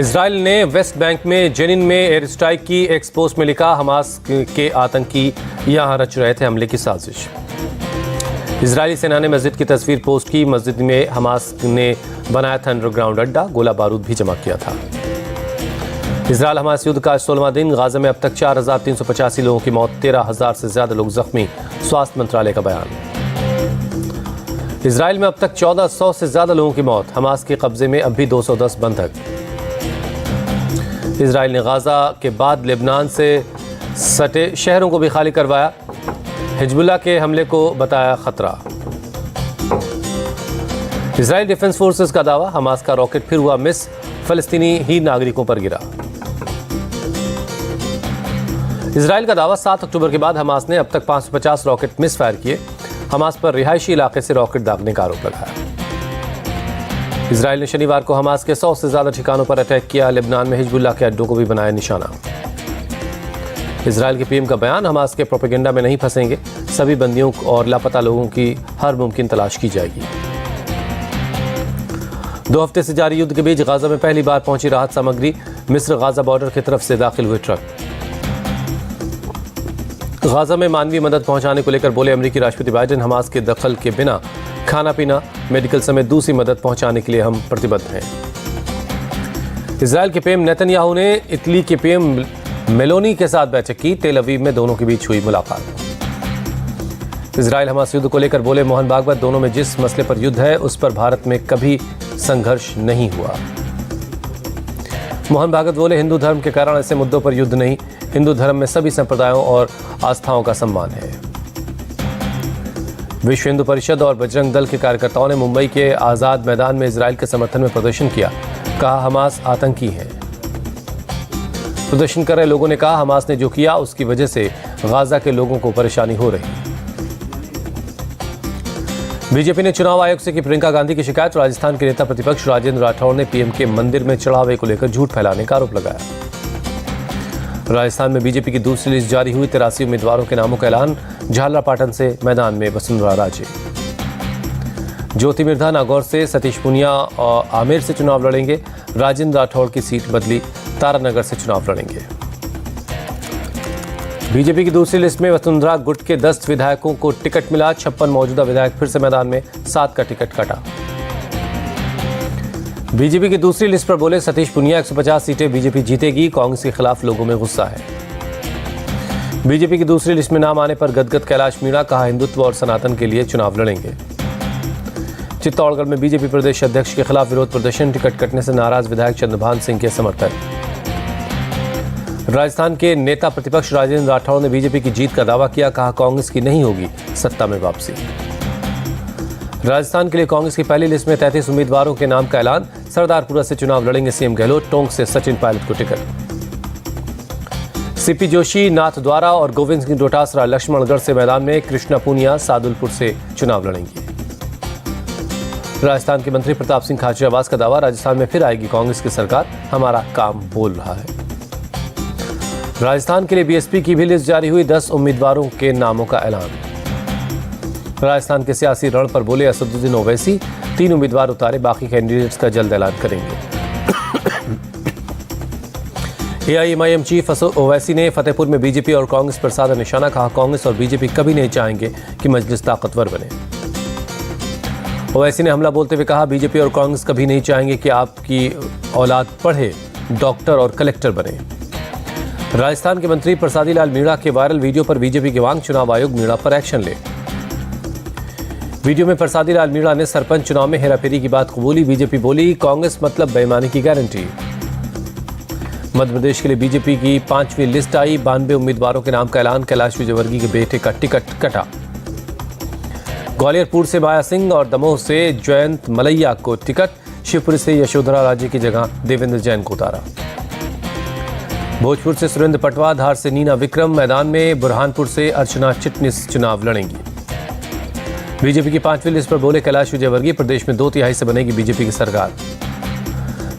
Israel ने West Bank में Zenin में एयर स्ट्राइक की। एक्स पोस्ट में लिखा, हमास के आतंकी यहां रच रहे थे हमले की साजिश। इजरायली सेना ने मस्जिद की तस्वीर पोस्ट की। मस्जिद में हमास ने बनाया था अंडरग्राउंड अड्डा, गोला बारूद भी जमा किया था। इजराइल हमास युद्ध का 16वां दिन। गाजा में अब तक 4,385 लोगों की मौत, 13,000 से ज्यादा लोग जख्मी। स्वास्थ्य मंत्रालय का बयान। इजराइल में अब तक 1400 से ज्यादा लोगों की मौत। हमास के कब्जे में अब भी 210 बंधक। इजराइल ने गाजा के बाद लेबनान से सटे शहरों को भी खाली करवाया। हिजबुल्लाह के हमले को बताया खतरा। इजराइल डिफेंस फोर्सेस का दावा, हमास का रॉकेट फिर हुआ मिस, फलस्तीनी ही नागरिकों पर गिरा। इजराइल का दावा, 7 अक्टूबर के बाद हमास ने अब तक 550 रॉकेट मिस फायर किए। हमास पर रिहायशी इलाके से रॉकेट दागने का आरोप लगाया। इजराइल ने शनिवार को हमास के 100 से ज्यादा ठिकानों पर अटैक किया। लेबनान में हिजबुल्लाह के अड्डों को भी बनाया निशाना। इजराइल के पीएम का बयान, हमास के प्रोपेगेंडा में नहीं फंसेंगे। सभी बंदियों और लापता लोगों की हर मुमकिन तलाश की जाएगी। 2 हफ्ते से जारी युद्ध के बीच गाजा में पहली बार पहुंची राहत सामग्री। मिस्र गाजा बॉर्डर की तरफ से दाखिल हुए ट्रक। गाजा में मानवीय मदद पहुंचाने को लेकर बोले अमेरिकी राष्ट्रपति बाइडेन, हमास के दखल के बिना खाना पीना, मेडिकल समेत दूसरी मदद पहुंचाने के लिए हम प्रतिबद्ध हैं। इजराइल के पीएम नेतन्याहू ने इटली के पीएम मेलोनी के साथ बैठक की। तेल अवीव में दोनों के बीच हुई मुलाकात। इजराइल हमास युद्ध को लेकर बोले मोहन भागवत, दोनों में जिस मसले पर युद्ध है उस पर भारत में कभी संघर्ष नहीं हुआ। मोहन भागवत बोले, हिंदू धर्म के कारण ऐसे मुद्दों पर युद्ध नहीं। हिंदू धर्म में सभी संप्रदायों और आस्थाओं का सम्मान है। विश्व हिंदू परिषद और बजरंग दल के कार्यकर्ताओं ने मुंबई के आजाद मैदान में इजराइल के समर्थन में प्रदर्शन किया। कहा, हमास आतंकी है। प्रदर्शन कर रहे लोगों ने कहा, हमास ने जो किया उसकी वजह से गाजा के लोगों को परेशानी हो रही। बीजेपी ने चुनाव आयोग से की प्रियंका गांधी की शिकायत। राजस्थान के नेता प्रतिपक्ष राजेंद्र राठौड़ ने पीएम के मंदिर में चढ़ावे को लेकर झूठ फैलाने का आरोप लगाया। राजस्थान में बीजेपी की दूसरी लिस्ट जारी हुई। 83 उम्मीदवारों के नामों का ऐलान। झालरापाटन से मैदान में वसुंधरा राजे। ज्योति मिर्धा नागौर से, सतीश पुनिया और आमेर से चुनाव लड़ेंगे। राजेंद्र राठौड़ की सीट बदली, तारानगर से चुनाव लड़ेंगे। बीजेपी की दूसरी लिस्ट में वसुंधरा गुट के 10 विधायकों को टिकट मिला। 56 मौजूदा विधायक फिर से मैदान में, 7 का टिकट कटा। बीजेपी की दूसरी लिस्ट पर बोले सतीश पुनिया, 150 सीटें बीजेपी जीतेगी। कांग्रेस के खिलाफ लोगों में गुस्सा है। बीजेपी की दूसरी लिस्ट में नाम आने पर गदगद कैलाश मीणा, कहा हिंदुत्व और सनातन के लिए चुनाव लड़ेंगे। चित्तौड़गढ़ में बीजेपी प्रदेश अध्यक्ष के खिलाफ विरोध प्रदर्शन। टिकट कटने से नाराज विधायक चंद्रभान सिंह के समर्थक। राजस्थान के नेता प्रतिपक्ष राजेंद्र राठौड़ ने बीजेपी की जीत का दावा किया। कहा, कांग्रेस की नहीं होगी सत्ता में वापसी। राजस्थान के लिए कांग्रेस की पहली लिस्ट में 33 उम्मीदवारों के नाम का ऐलान। सरदारपुरा से चुनाव लड़ेंगे सीएम गहलोत। टोंक से सचिन पायलट को टिकट। सीपी जोशी नाथद्वारा और गोविंद सिंह डोटासरा लक्ष्मणगढ़ से मैदान में। कृष्णा पूनिया सादुलपुर से चुनाव लड़ेंगे। राजस्थान के मंत्री प्रताप सिंह खाचरियावास का दावा, राजस्थान में फिर आएगी कांग्रेस की सरकार, हमारा काम बोल रहा है। राजस्थान के लिए बीएसपी की भी लिस्ट जारी हुई। 10 उम्मीदवारों के नामों का ऐलान। राजस्थान के सियासी रण पर बोले असदुद्दीन ओवैसी, 3 उम्मीदवार उतारे, बाकी कैंडिडेट्स का जल्द ऐलान करेंगे। एआईएमआईएम चीफ ओवैसी ने फतेहपुर में बीजेपी और कांग्रेस पर साधा निशाना। कहा, कांग्रेस और बीजेपी कभी नहीं चाहेंगे कि मजलिस ताकतवर बने। ओवैसी ने हमला बोलते हुए कहा, बीजेपी और कांग्रेस कभी नहीं चाहेंगे कि आपकी औलाद पढ़े, डॉक्टर और कलेक्टर बने। राजस्थान के मंत्री प्रसादी लाल मीणा के वायरल वीडियो पर बीजेपी की मांग, चुनाव आयोग मीणा पर एक्शन ले। वीडियो में प्रसादी लाल मीणा ने सरपंच चुनाव में हेराफेरी की बात कबूली। बीजेपी बोली, कांग्रेस मतलब बेईमानी की गारंटी। मध्य प्रदेश के लिए बीजेपी की 5वीं लिस्ट आई। 92 उम्मीदवारों के नाम का ऐलान। कैलाश विजयवर्गीय के बेटे का टिकट कटा। ग्वालियर से माया सिंह और दमोह से जयंत मलैया को टिकट। शिवपुरी से यशोधरा राजे की जगह देवेंद्र जैन को उतारा। भोजपुर से सुरेंद्र पटवा, धार से नीना विक्रम मैदान में। बुरहानपुर से अर्चना चिटनिस चुनाव लड़ेंगी। बीजेपी की 5वीं लिस्ट पर बोले कैलाश विजयवर्गीय, प्रदेश में 2/3 से बनेगी बीजेपी की सरकार।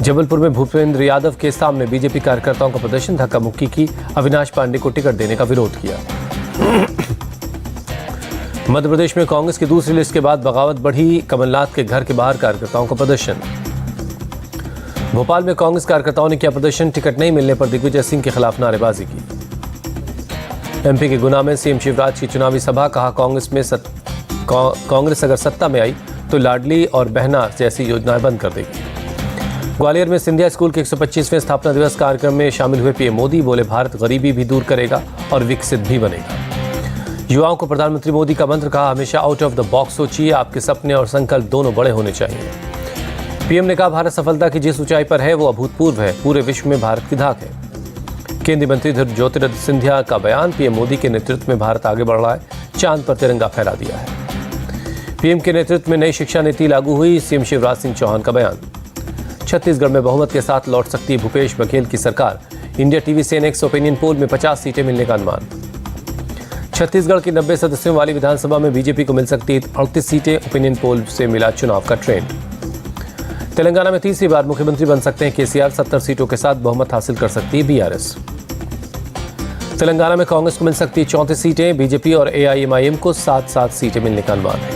जबलपुर में भूपेंद्र यादव के सामने बीजेपी कार्यकर्ताओं का प्रदर्शन। धक्का मुक्की की। अविनाश पांडे को टिकट देने का विरोध किया। मध्य प्रदेश में कांग्रेस की दूसरी लिस्ट के बाद बगावत बढ़ी। कमलनाथ के घर के बाहर कार्यकर्ताओं का प्रदर्शन। भोपाल में कांग्रेस कार्यकर्ताओं ने किया प्रदर्शन, टिकट नहीं मिलने पर दिग्विजय सिंह के खिलाफ नारेबाजी की। एमपी के गुना में सीएम शिवराज की चुनावी सभा, कहा कांग्रेस अगर सत्ता में आई तो लाडली और बहना जैसी योजनाएं बंद कर देगी। ग्वालियर में सिंधिया स्कूल के 125वें स्थापना दिवस कार्यक्रम में शामिल हुए पीएम मोदी, बोले भारत गरीबी भी दूर करेगा और विकसित भी बनेगा। युवाओं को प्रधानमंत्री मोदी का मंत्र, कहा हमेशा आउट ऑफ द बॉक्स सोचिए, आपके सपने और संकल्प दोनों बड़े होने चाहिए। पीएम ने कहा भारत सफलता की जिस ऊंचाई पर है वो अभूतपूर्व है, पूरे विश्व में भारत की धाक है। केंद्रीय मंत्री ज्योतिरादित्य सिंधिया का बयान, पीएम मोदी के नेतृत्व में भारत आगे बढ़ रहा है, चांद पर तिरंगा फहरा दिया है। पीएम के नेतृत्व में नई शिक्षा नीति लागू हुई, सीएम शिवराज सिंह चौहान का बयान। छत्तीसगढ़ में बहुमत के साथ लौट सकती है भूपेश बघेल की सरकार, इंडिया टीवी से नेक्स्ट ओपिनियन पोल में 50 सीटें मिलने का अनुमान। छत्तीसगढ़ की 90 सदस्यों वाली विधानसभा में बीजेपी को मिल सकती है 38 सीटें, ओपिनियन पोल से मिला चुनाव का ट्रेंड। तेलंगाना में तीसरी बार मुख्यमंत्री बन सकते हैं केसीआर, 70 सीटों के साथ बहुमत हासिल कर सकती है बीआरएस। तेलंगाना में कांग्रेस को मिल सकती है 34 सीटें, बीजेपी और एआईएमआईएम को 7-7 सीटें मिलने का अनुमान है।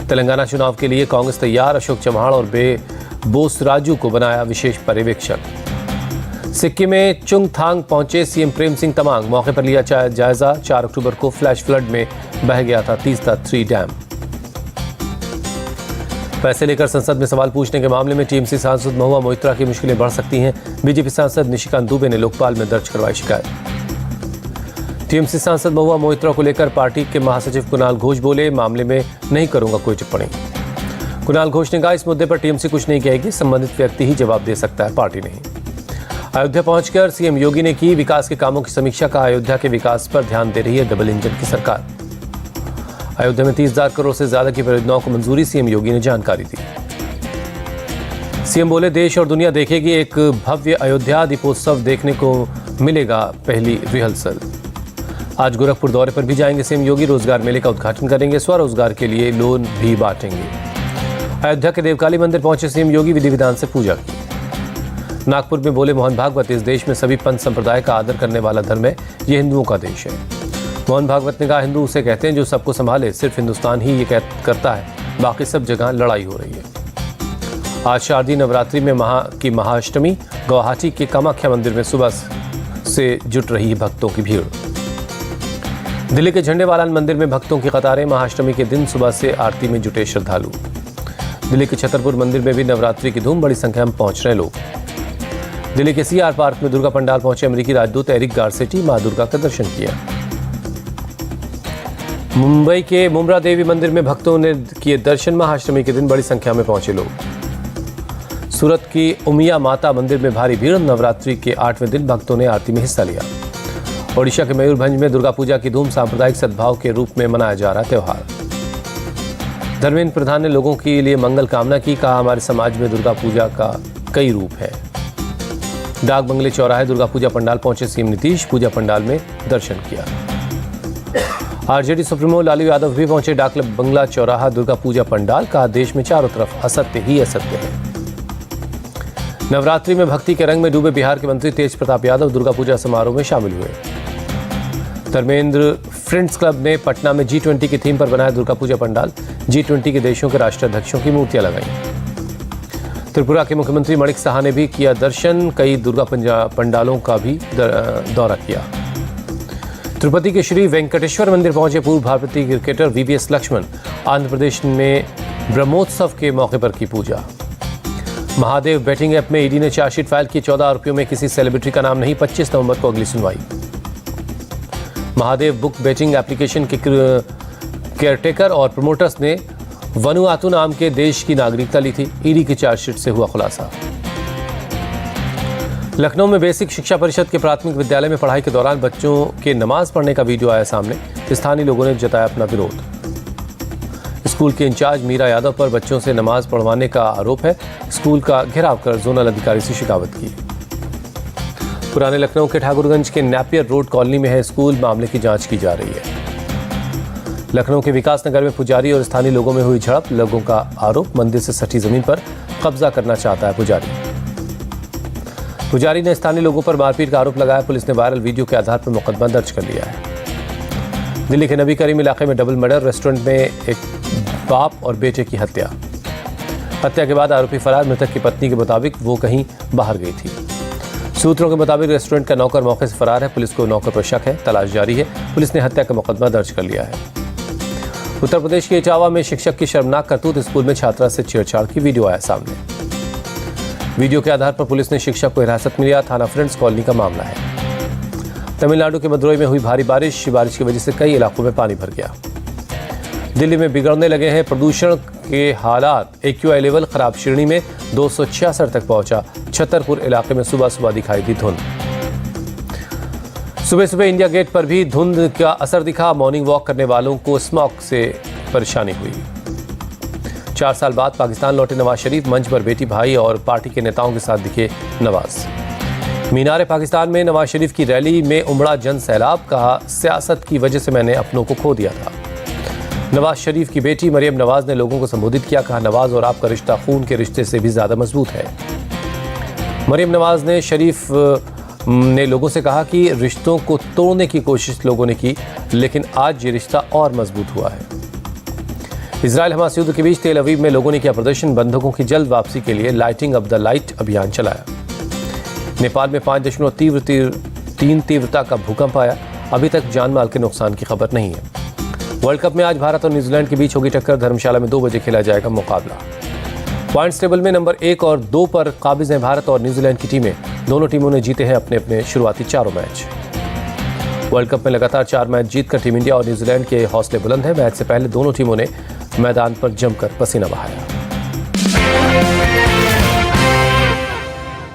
तेलंगाना चुनाव के लिए कांग्रेस तैयार, अशोक चव्हाण और बोस राजू को बनाया विशेष पर्यवेक्षक। सिक्किम में चुंगथांग पहुंचे सीएम प्रेम सिंह तमांग, मौके पर लिया जायजा। 4 अक्टूबर को फ्लैश फ्लड में बह गया था तीस्ता 3 डैम। पैसे लेकर संसद में सवाल पूछने के मामले में टीएमसी सांसद महुआ मोइत्रा की मुश्किलें बढ़ सकती हैं, बीजेपी सांसद निशिकांत दुबे ने लोकपाल में दर्ज करवाई शिकायत। टीएमसी सांसद महुआ मोइत्रा को लेकर पार्टी के महासचिव कुणाल घोष बोले, मामले में नहीं करूंगा कोई टिप्पणी। कुणाल घोष ने कहा इस मुद्दे पर टीएमसी कुछ नहीं कहेगी, संबंधित व्यक्ति ही जवाब दे सकता है, पार्टी नहीं। अयोध्या पहुंचकर सीएम योगी ने की विकास के कामों की समीक्षा, का अयोध्या के विकास पर ध्यान दे रही है डबल इंजन की सरकार। अयोध्या में 30,000 करोड़ से ज्यादा की परियोजनाओं को मंजूरी, सीएम योगी ने जानकारी दी। सीएम बोले देश और दुनिया देखेगी एक भव्य अयोध्या दीपोत्सव, देखने को मिलेगा पहली रिहर्सल। आज गोरखपुर दौरे पर भी जाएंगे सीएम योगी, रोजगार मेले का उद्घाटन करेंगे, स्वरोजगार के लिए लोन भी बांटेंगे। अयोध्या के देवकाली मंदिर पहुंचे सीएम योगी, विधि विधान से पूजा की। नागपुर में बोले मोहन भागवत, इस देश में सभी पंथ संप्रदाय का आदर करने वाला धर्म है, ये हिंदुओं का देश है। मोहन भागवत ने कहा हिंदू उसे कहते हैं जो सबको संभाले, सिर्फ हिंदुस्तान ही ये करता है, बाकी सब जगह लड़ाई हो रही है। आज शारदीय नवरात्रि में महाअष्टमी, गुवाहाटी के कामाख्या मंदिर में सुबह से जुट रही है भक्तों की भीड़। दिल्ली के झंडेवालान मंदिर में भक्तों की कतारें, महाअष्टमी के दिन सुबह से आरती में जुटे श्रद्धालु। दिल्ली के छतरपुर मंदिर में भी नवरात्रि की धूम, बड़ी संख्या में पहुंच रहे लोग। दिल्ली के सीआर पार्क में दुर्गा पंडाल पहुंचे अमेरिकी राजदूत एरिक गारसेटी, मां दुर्गा का दर्शन किया। मुंबई के मुंब्रा देवी मंदिर में भक्तों ने किए दर्शन, महाअष्टमी के दिन बड़ी संख्या में पहुंचे लोग। सूरत की उमिया माता मंदिर में भारी भीड़, नवरात्रि के 8वें दिन भक्तों ने आरती में हिस्सा लिया। ओडिशा के मयूरभंज में दुर्गा पूजा की धूम, सांप्रदायिक सद्भाव के रूप में मनाया जा रहा त्योहार। धर्मेंद्र प्रधान ने लोगों के लिए मंगल कामना की, कहा हमारे समाज में दुर्गा पूजा का कई रूप है। डाक बंगले चौराहे दुर्गा पूजा पंडाल पहुंचे सीएम नीतीश, पूजा पंडाल में दर्शन किया। आरजेडी सुप्रीमो लालू यादव भी पहुंचे डाक बंगला चौराहा दुर्गा पूजा पंडाल, कहा देश में चारों तरफ असत्य ही असत्य है। नवरात्रि में भक्ति के रंग में डूबे बिहार के मंत्री तेज प्रताप यादव दुर्गा पूजा समारोह में शामिल हुए। धर्मेंद्र फ्रेंड्स क्लब ने पटना में G20 की थीम पर बनाया दुर्गा पूजा पंडाल, G20 के देशों के राष्ट्राध्यक्षों की मूर्तियां लगाई। त्रिपुरा के मुख्यमंत्री मणिक साहा ने भी किया दर्शन, कई दुर्गा पंडालों का भी दौरा किया। तिरुपति के श्री वेंकटेश्वर मंदिर पहुंचे पूर्व भारतीय क्रिकेटर VVS लक्ष्मण, आंध्र प्रदेश में ब्रह्मोत्सव के मौके पर की पूजा। महादेव बेटिंग ऐप में ईडी ने चार्जशीट फाइल की, 14 आरोपियों में किसी सेलिब्रिटी का नाम नहीं, 25 नवंबर को अगली सुनवाई। महादेव बुक बेटिंग एप्लीकेशन के केयरटेकर और प्रमोटर्स ने वनुआतु नाम के देश की नागरिकता ली थी, ईडी की चार्जशीट से हुआ खुलासा। लखनऊ में बेसिक शिक्षा परिषद के प्राथमिक विद्यालय में पढ़ाई के दौरान बच्चों के नमाज पढ़ने का वीडियो आया सामने, स्थानीय लोगों ने जताया अपना विरोध। स्कूल के इंचार्ज मीरा यादव पर बच्चों से नमाज पढ़वाने का आरोप है, स्कूल का घेराव कर जोनल अधिकारी से शिकायत की। पुराने लखनऊ के ठाकुरगंज के नैपियर रोड कॉलोनी में है स्कूल, मामले की जांच की जा रही है। लखनऊ के विकास नगर में पुजारी और स्थानीय लोगों में हुई झड़प, लोगों का आरोप मंदिर से सटी जमीन पर कब्जा करना चाहता है पुजारी ने स्थानीय लोगों पर मारपीट का आरोप लगाया, पुलिस ने वायरल वीडियो के आधार पर मुकदमा दर्ज कर लिया है। दिल्ली के नबी करीम इलाके में डबल मर्डर, रेस्टोरेंट में एक बाप और बेटे की हत्या। हत्या के बाद आरोपी फरार। मृतक की पत्नी के मुताबिक वो कहीं बाहर गई थी। सूत्रों के मुताबिक रेस्टोरेंट का नौकर मौके से फरार है। पुलिस को नौकर पर शक है, तलाश जारी है। पुलिस ने हत्या का मुकदमा दर्ज कर लिया है। उत्तर प्रदेश के इटावा में शिक्षक की शर्मनाक करतूत। स्कूल में छात्रा से छेड़छाड़ की वीडियो आया सामने। वीडियो के आधार पर पुलिस ने शिक्षक को हिरासत में लिया। थाना फ्रेंड्स कॉलोनी का मामला है। तमिलनाडु के मदुरई में हुई भारी बारिश की वजह से कई इलाकों में पानी भर गया। दिल्ली में बिगड़ने लगे हैं प्रदूषण के हालात। AQI लेवल खराब श्रेणी में 266 तक पहुंचा। छतरपुर इलाके में सुबह सुबह दिखाई दी धुंध। सुबह सुबह इंडिया गेट पर भी धुंध का असर दिखा। मॉर्निंग वॉक करने वालों को स्मॉग से परेशानी हुई। 4 साल बाद पाकिस्तान लौटे नवाज शरीफ। मंच पर बेटी, भाई और पार्टी के नेताओं के साथ दिखे नवाज। मीनार पाकिस्तान में नवाज शरीफ की रैली में उमड़ा जन सैलाब। कहा, सियासत की वजह से मैंने अपनों को खो दिया था। नवाज शरीफ की बेटी मरियम नवाज ने लोगों को संबोधित किया। कहा, नवाज और आपका रिश्ता खून के रिश्ते से भी ज्यादा मजबूत है। मरियम नवाज ने शरीफ ने लोगों से कहा कि रिश्तों को तोड़ने की कोशिश लोगों ने की, लेकिन आज ये रिश्ता और मजबूत हुआ है। इजराइल हमास युद्ध के बीच तेल अवीव में लोगों ने किया प्रदर्शन। बंधकों की जल्द वापसी के लिए लाइटिंग ऑफ द लाइट अभियान चलाया। नेपाल में 5.3 तीव्रता का भूकंप आया। अभी तक जानमाल के नुकसान की खबर नहीं है। वर्ल्ड कप में आज भारत और न्यूजीलैंड के बीच होगी टक्कर। धर्मशाला में 2 बजे खेला जाएगा मुकाबला। पॉइंट्स टेबल में नंबर 1 और 2 पर काबिज हैं भारत और न्यूजीलैंड की टीमें। दोनों टीमों ने जीते हैं अपने अपने शुरुआती 4 मैच। वर्ल्ड कप में लगातार 4 मैच जीतकर टीम इंडिया और न्यूजीलैंड के हौसले बुलंद हैं। मैच से पहले दोनों टीमों ने मैदान पर जमकर पसीना बहाया।